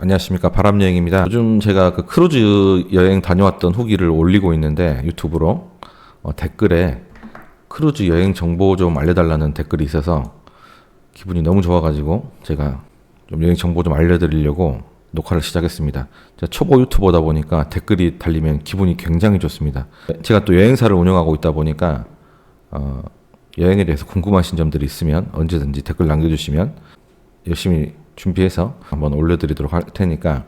안녕하십니까, 바람여행입니다. 요즘 제가 그 크루즈 여행 다녀왔던 후기를 올리고 있는데 유튜브로 댓글에 크루즈 여행 정보 좀 알려달라는 댓글이 있어서 기분이 너무 좋아가지고 제가 좀 여행 정보 좀 알려드리려고 녹화를 시작했습니다. 제가 초보 유튜버다 보니까 댓글이 달리면 기분이 굉장히 좋습니다. 제가 또 여행사를 운영하고 있다 보니까 여행에 대해서 궁금하신 점들이 있으면 언제든지 댓글 남겨주시면 열심히 준비해서 한번 올려드리도록 할 테니까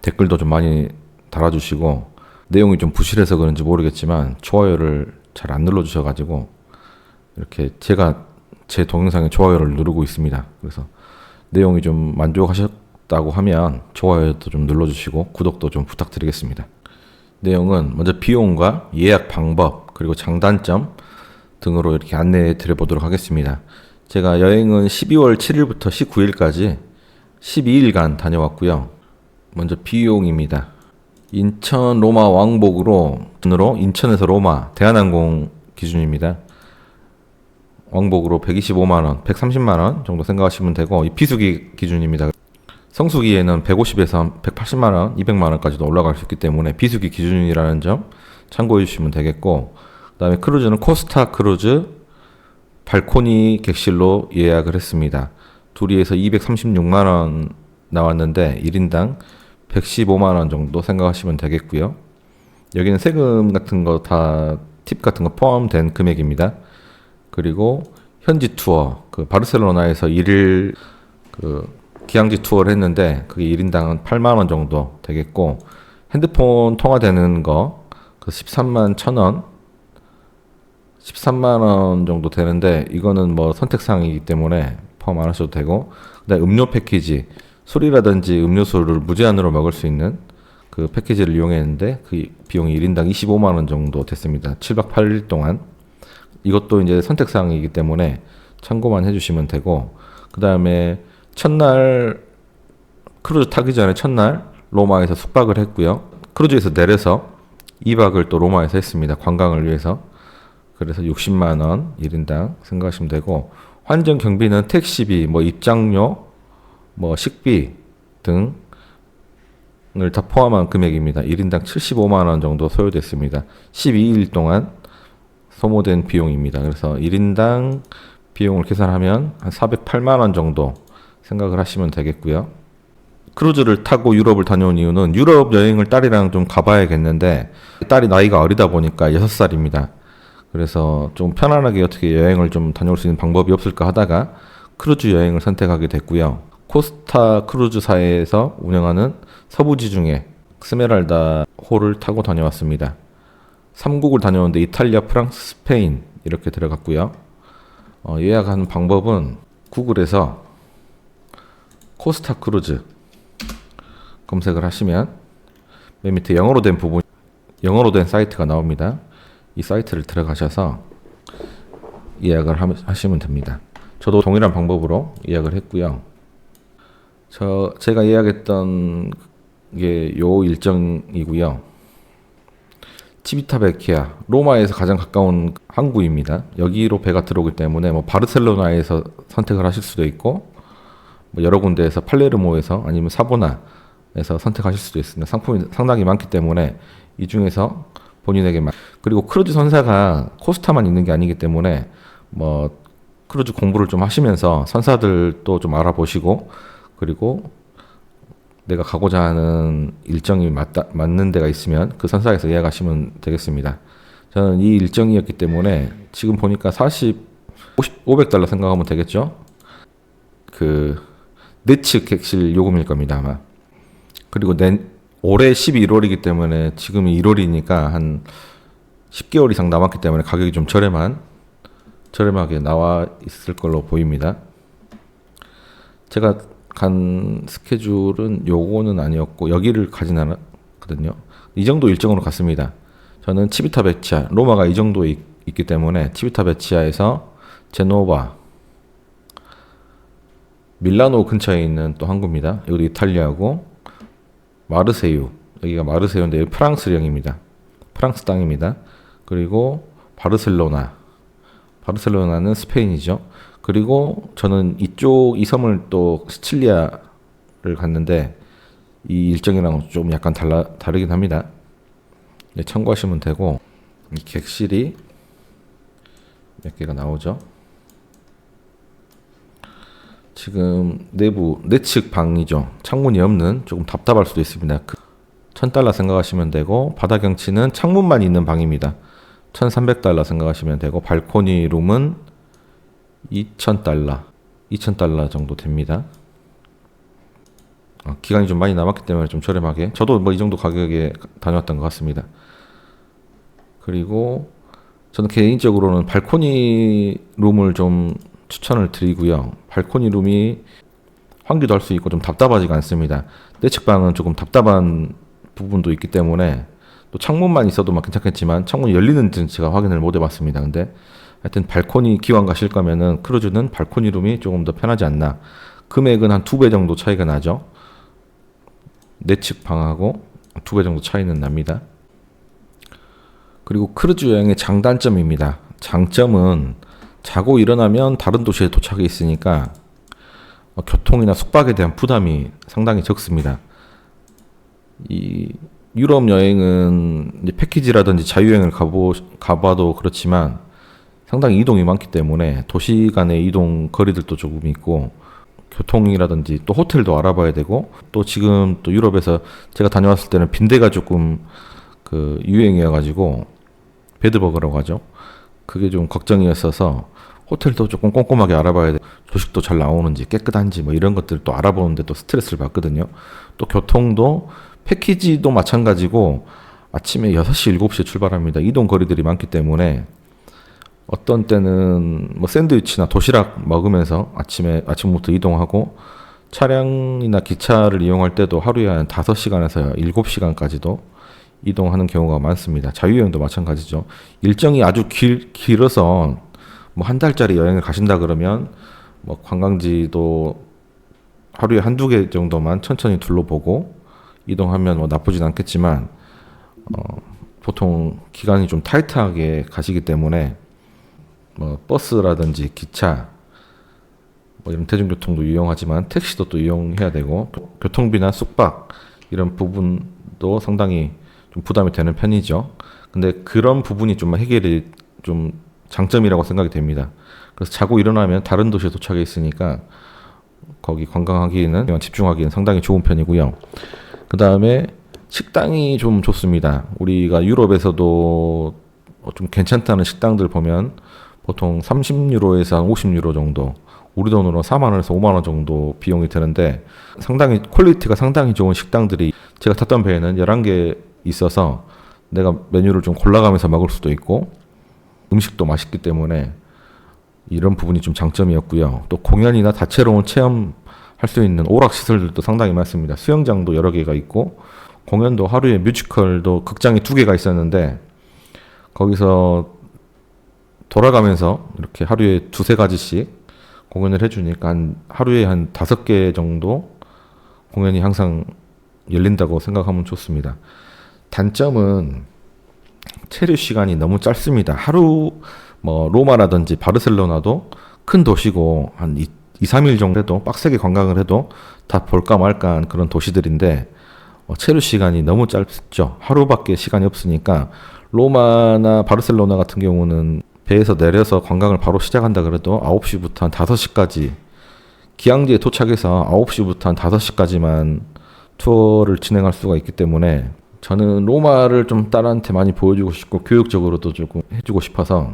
댓글도 좀 많이 달아주시고, 내용이 좀 부실해서 그런지 모르겠지만 좋아요를 잘 안 눌러주셔가지고 이렇게 제가 제 동영상에 좋아요를 누르고 있습니다. 그래서 내용이 좀 만족하셨다고 하면 좋아요도 좀 눌러주시고 구독도 좀 부탁드리겠습니다. 내용은 먼저 비용과 예약 방법 그리고 장단점 등으로 이렇게 안내해 드려보도록 하겠습니다. 제가 여행은 12월 7일부터 19일까지 12일간 다녀왔고요. 먼저 비용입니다. 인천 로마 왕복으로 인천에서 로마 대한항공 기준입니다. 왕복으로 125만원, 130만원 정도 생각하시면 되고, 이 비수기 기준입니다. 성수기에는 150에서 180만원, 200만원까지도 올라갈 수 있기 때문에 비수기 기준이라는 점 참고해 주시면 되겠고, 그 다음에 크루즈는 코스타 크루즈 발코니 객실로 예약을 했습니다. 둘이에서 236만원 나왔는데 1인당 115만원 정도 생각하시면 되겠고요. 여기는 세금 같은 거 다 팁 같은 거 포함된 금액입니다. 그리고 현지 투어, 그 바르셀로나에서 1일 그 기항지 투어를 했는데 그게 1인당 8만원 정도 되겠고, 핸드폰 통화되는 거 그 13만 1천원 13만원 정도 되는데, 이거는 뭐 선택사항이기 때문에 포함 안 하셔도 되고, 그다음에 음료 패키지, 술이라든지 음료수를 무제한으로 먹을 수 있는 그 패키지를 이용했는데 그 비용이 1인당 25만원 정도 됐습니다. 7박 8일 동안. 이것도 이제 선택사항이기 때문에 참고만 해주시면 되고, 그 다음에 첫날 크루즈 타기 전에 첫날 로마에서 숙박을 했고요. 크루즈에서 내려서 2박을 또 로마에서 했습니다. 관광을 위해서. 그래서 60만원 1인당 생각하시면 되고, 환전 경비는 택시비, 뭐 입장료, 뭐 식비 등을 다 포함한 금액입니다. 1인당 75만원 정도 소요됐습니다. 12일 동안 소모된 비용입니다. 그래서 1인당 비용을 계산하면 한 408만원 정도 생각을 하시면 되겠고요. 크루즈를 타고 유럽을 다녀온 이유는 유럽 여행을 딸이랑 좀 가봐야겠는데, 딸이 나이가 어리다 보니까 6살입니다. 그래서 좀 편안하게 어떻게 여행을 좀 다녀올 수 있는 방법이 없을까 하다가 크루즈 여행을 선택하게 됐고요. 코스타 크루즈사에서 운영하는 서부지 중에 스메랄다 호를 타고 다녀왔습니다. 3국을 다녀오는데 이탈리아, 프랑스, 스페인 이렇게 들어갔고요. 예약하는 방법은 구글에서 코스타 크루즈 검색을 하시면 맨 밑에 영어로 된 사이트가 나옵니다. 이 사이트를 들어가셔서 예약을 하시면 됩니다. 저도 동일한 방법으로 예약을 했고요. 제가 예약했던 게 요 일정이고요. 치비타베키아, 로마에서 가장 가까운 항구입니다. 여기로 배가 들어오기 때문에 뭐 바르셀로나에서 선택을 하실 수도 있고, 뭐 여러 군데에서 팔레르모에서 아니면 사보나에서 선택하실 수도 있습니다. 상품이 상당히 많기 때문에 이 중에서 본인에게 그리고 크루즈 선사가 코스타만 있는 게 아니기 때문에 뭐 크루즈 공부를 좀 하시면서 선사들도 좀 알아보시고, 그리고 내가 가고자 하는 일정이 맞는 데가 있으면 그 선사에서 예약하시면 되겠습니다. 저는 이 일정이었기 때문에 지금 보니까 500달러 생각하면 되겠죠? 그 네츠 객실 요금일 겁니다, 아마. 그리고 올해 11월이기 때문에 지금이 1월이니까 한 10개월 이상 남았기 때문에 가격이 좀 저렴하게 나와 있을 걸로 보입니다. 제가 간 스케줄은 요거는 아니었고 여기를 가진 않았거든요. 이 정도 일정으로 갔습니다. 저는 치비타베치아, 로마가 이 정도에 있기 때문에 치비타베치아에서 제노바, 밀라노 근처에 있는 또 항구입니다. 이것도 이탈리아고, 마르세유, 여기가 마르세유인데 여기 프랑스령입니다. 프랑스 땅입니다. 그리고 바르셀로나는 스페인이죠. 그리고 저는 이 섬을 또 시칠리아를 갔는데 이 일정이랑 좀 약간 다르긴 합니다. 네, 참고하시면 되고, 이 객실이 몇 개가 나오죠. 지금 내부 내측 방이죠. 창문이 없는, 조금 답답할 수도 있습니다. $1,000 생각하시면 되고, 바다 경치는 창문만 있는 방입니다. $1,300 생각하시면 되고, 발코니 룸은 $2,000 정도 됩니다. 기간이 좀 많이 남았기 때문에 좀 저렴하게, 저도 뭐 이 정도 가격에 다녀왔던 것 같습니다. 그리고 저는 개인적으로는 발코니 룸을 좀 추천을 드리고요. 발코니 룸이 환기도 할 수 있고 좀 답답하지가 않습니다. 내측 방은 조금 답답한 부분도 있기 때문에, 또 창문만 있어도 막 괜찮겠지만 창문이 열리는지는 제가 확인을 못 해봤습니다. 근데 하여튼 발코니 기왕 가실 거면은 크루즈는 발코니 룸이 조금 더 편하지 않나. 금액은 한 2배 정도 차이가 나죠. 내측 방하고 2배 정도 차이는 납니다. 그리고 크루즈 여행의 장단점입니다. 장점은 자고 일어나면 다른 도시에 도착해 있으니까 교통이나 숙박에 대한 부담이 상당히 적습니다. 이 유럽 여행은 이제 패키지라든지 자유여행을 가봐도 그렇지만 상당히 이동이 많기 때문에 도시 간의 이동 거리들도 조금 있고, 교통이라든지 또 호텔도 알아봐야 되고, 또 지금 또 유럽에서 제가 다녀왔을 때는 빈대가 조금 그 유행이어가지고 베드버그라고 하죠. 그게 좀 걱정이었어서 호텔도 조금 꼼꼼하게 알아봐야 돼. 조식도 잘 나오는지 깨끗한지 뭐 이런 것들 또 알아보는데 또 스트레스를 받거든요. 또 교통도 패키지도 마찬가지고 아침에 6시, 7시에 출발합니다. 이동 거리들이 많기 때문에 어떤 때는 뭐 샌드위치나 도시락 먹으면서 아침부터 이동하고, 차량이나 기차를 이용할 때도 하루에 한 5시간에서 7시간까지도 이동하는 경우가 많습니다. 자유여행도 마찬가지죠. 일정이 아주 길어서 뭐 한 달짜리 여행을 가신다 그러면 뭐 관광지도 하루에 한두 개 정도만 천천히 둘러보고 이동하면 뭐 나쁘진 않겠지만, 보통 기간이 좀 타이트하게 가시기 때문에 뭐 버스라든지 기차 뭐 이런 대중교통도 이용하지만 택시도 또 이용해야 되고, 교통비나 숙박 이런 부분도 상당히 좀 부담이 되는 편이죠. 근데 그런 부분이 좀 해결이 좀 장점이라고 생각이 됩니다. 그래서 자고 일어나면 다른 도시에 도착해 있으니까 거기 관광하기에는, 집중하기에는 상당히 좋은 편이고요. 그 다음에 식당이 좀 좋습니다. 우리가 유럽에서도 좀 괜찮다는 식당들 보면 보통 30유로에서 한 50유로 정도, 우리 돈으로 4만 원에서 5만 원 정도 비용이 드는데, 상당히 퀄리티가 상당히 좋은 식당들이, 제가 탔던 배에는 11개 있어서 내가 메뉴를 좀 골라가면서 먹을 수도 있고, 음식도 맛있기 때문에 이런 부분이 좀 장점이었고요. 또 공연이나 다채로운 체험할 수 있는 오락 시설들도 상당히 많습니다. 수영장도 여러 개가 있고, 공연도 하루에 뮤지컬도 극장이 2개가 있었는데 거기서 돌아가면서 이렇게 하루에 2-3가지씩 공연을 해주니까 하루에 한 5개 정도 공연이 항상 열린다고 생각하면 좋습니다. 단점은 체류 시간이 너무 짧습니다. 하루 뭐 로마라든지 바르셀로나도 큰 도시고 한 2-3일 정도 해도 빡세게 관광을 해도 다 볼까 말까 한 그런 도시들인데, 체류 시간이 너무 짧죠. 하루밖에 시간이 없으니까. 로마나 바르셀로나 같은 경우는 배에서 내려서 관광을 바로 시작한다 그래도 9시부터 한 5시까지, 기항지에 도착해서 9시부터 한 5시까지만 투어를 진행할 수가 있기 때문에, 저는 로마를 좀 딸한테 많이 보여주고 싶고 교육적으로도 조금 해주고 싶어서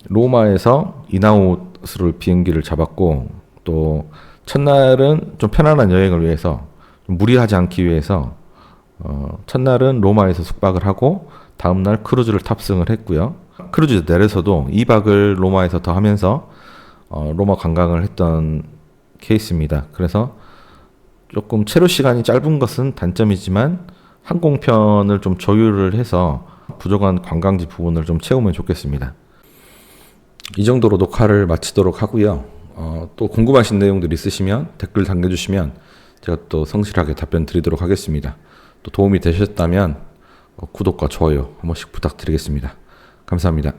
로마에서 인아웃으로 비행기를 잡았고, 또 첫날은 좀 편안한 여행을 위해서, 좀 무리하지 않기 위해서 첫날은 로마에서 숙박을 하고 다음날 크루즈를 탑승을 했고요. 크루즈 내려서도 2박을 로마에서 더 하면서 로마 관광을 했던 케이스입니다. 그래서 조금 체류 시간이 짧은 것은 단점이지만 항공편을 좀 조율을 해서 부족한 관광지 부분을 좀 채우면 좋겠습니다. 이 정도로 녹화를 마치도록 하고요. 또 궁금하신 내용들 있으시면 댓글 남겨주시면 제가 또 성실하게 답변 드리도록 하겠습니다. 또 도움이 되셨다면 구독과 좋아요 한 번씩 부탁드리겠습니다. 감사합니다.